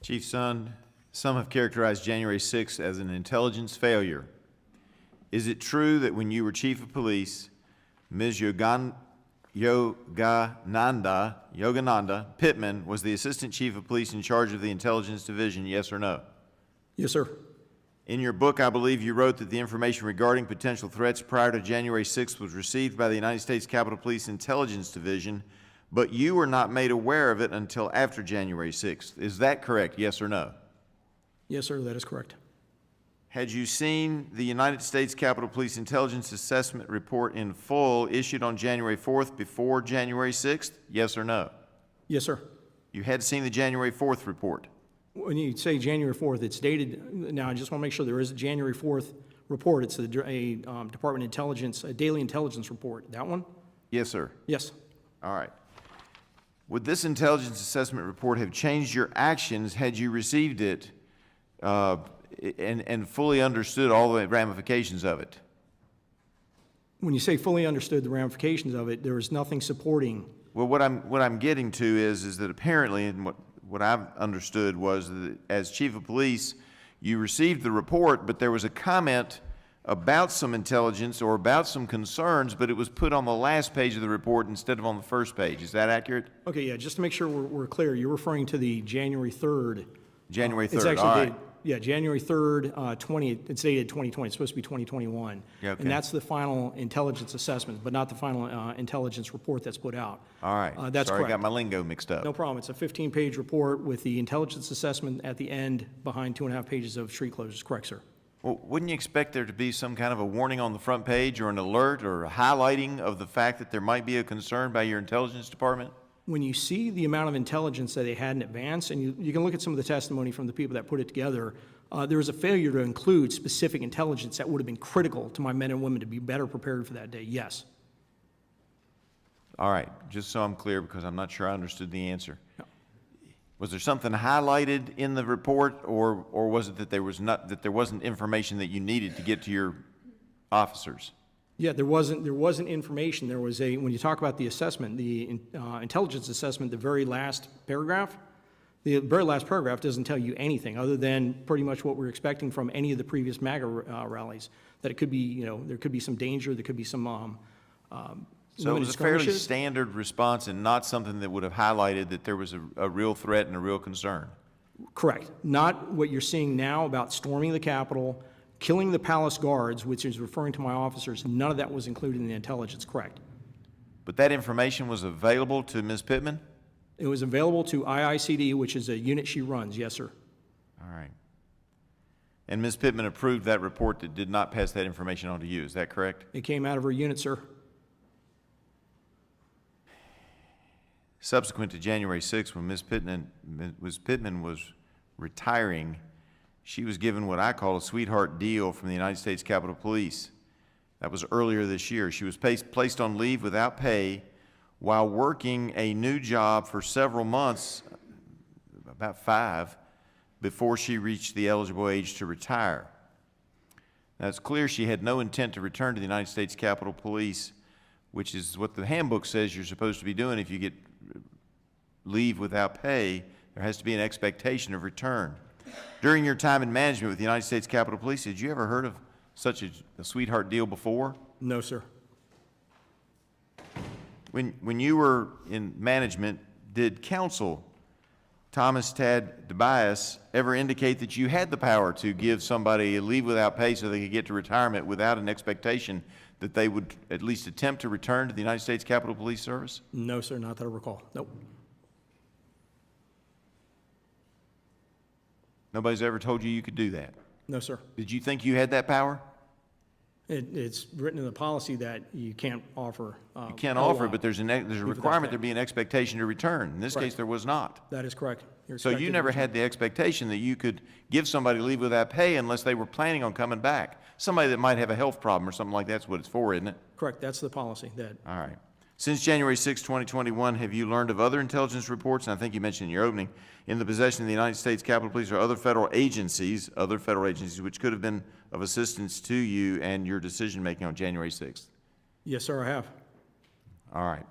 Chief Son, some have characterized January 6th as an intelligence failure. Is it true that when you were Chief of Police, Ms. Yogananda Pittman was the Assistant Chief of Police in charge of the Intelligence Division, yes or no? Yes, sir. In your book, I believe you wrote that the information regarding potential threats prior to January 6th was received by the United States Capitol Police Intelligence Division, but you were not made aware of it until after January 6th. Is that correct, yes or no? Yes, sir, that is correct. Had you seen the United States Capitol Police Intelligence Assessment Report in full issued on January 4th before January 6th, yes or no? Yes, sir. You had seen the January 4th report? When you say January 4th, it's dated, now I just want to make sure there is a January 4th report. It's a Department of Intelligence, a daily intelligence report. That one? Yes, sir. Yes. All right. Would this intelligence assessment report have changed your actions had you received it and fully understood all the ramifications of it? When you say fully understood the ramifications of it, there is nothing supporting. Well, what I'm getting to is that apparently, and what I've understood was that as Chief of Police, you received the report, but there was a comment about some intelligence or about some concerns, but it was put on the last page of the report instead of on the first page. Is that accurate? Okay, yeah, just to make sure we're clear, you're referring to the January 3rd. January 3rd, It's actually all right. dated, yeah, January 3rd, 20, it's dated 2020, it's supposed to be 2021. Yeah, okay. And that's the final intelligence assessment, but not the final intelligence report that's put out. All right. That's Sorry, I correct. got my lingo mixed up. No problem. It's a 15-page report with the intelligence assessment at the end behind 2.5 pages of street closures. Correct, sir. Well, wouldn't you expect there to be some kind of a warning on the front page or an alert or a highlighting of the fact that there might be a concern by your intelligence department? When you see the amount of intelligence that they had in advance, and you can look at some of the testimony from the people that put it together, there was a failure to include specific intelligence that would have been critical to my men and women to be better prepared for that day. Yes. All right, just so I'm clear, because I'm not sure I understood the answer. No. Was there something highlighted in the report, or was it that there wasn't information that you needed to get to your officers? Yeah, there wasn't information. There was when you talk about the assessment, the intelligence assessment, the very last paragraph doesn't tell you anything other than pretty much what we're expecting from any of the previous MAGA rallies, that it could be, there could be some danger, there could be some So it was a fairly standard response and not something that would have highlighted that there was a real threat and a real concern. Correct. Not what you're seeing now about storming the Capitol, killing the palace guards, which is referring to my officers. None of that was included in the intelligence. Correct. But that information was available to Ms. Pittman? It was available to IICD, which is a unit she runs. Yes, sir. All right. And Ms. Pittman approved that report that did not pass that information on to you. Is that correct? It came out of her unit, sir. Subsequent to January 6th, when Ms. Pittman was retiring, she was given what I call a sweetheart deal from the United States Capitol Police. That was earlier this year. She was placed on leave without pay while working a new job for several months, about 5, before she reached the eligible age to retire. Now, it's clear she had no intent to return to the United States Capitol Police, which is what the handbook says you're supposed to be doing if you get leave without pay. There has to be an expectation of return. During your time in management with the United States Capitol Police, had you ever heard of such a sweetheart deal before? No, sir. When you were in management, did counsel Thomas Tad DeBias ever indicate that you had the power to give somebody a leave without pay so they could get to retirement without an expectation that they would at least attempt to return to the United States Capitol Police Service? No, sir, not that I recall. Nope. Nobody's ever told you you could do that? No, sir. Did you think you had that power? It's written in the policy that you can't offer. You can't offer it, but there's a requirement there be an expectation to return. In this Right. case, there was not. That is correct. So you never had the expectation that you could give somebody leave without pay unless they were planning on coming back. Somebody that might have a health problem or something like that's what it's for, isn't it? Correct. That's the policy. All right. Since January 6, 2021, have you learned of other intelligence reports, and I think you mentioned in your opening, in the possession of the United States Capitol Police or other federal agencies which could have been of assistance to you and your decision-making on January 6th? Yes, sir, I have. All right.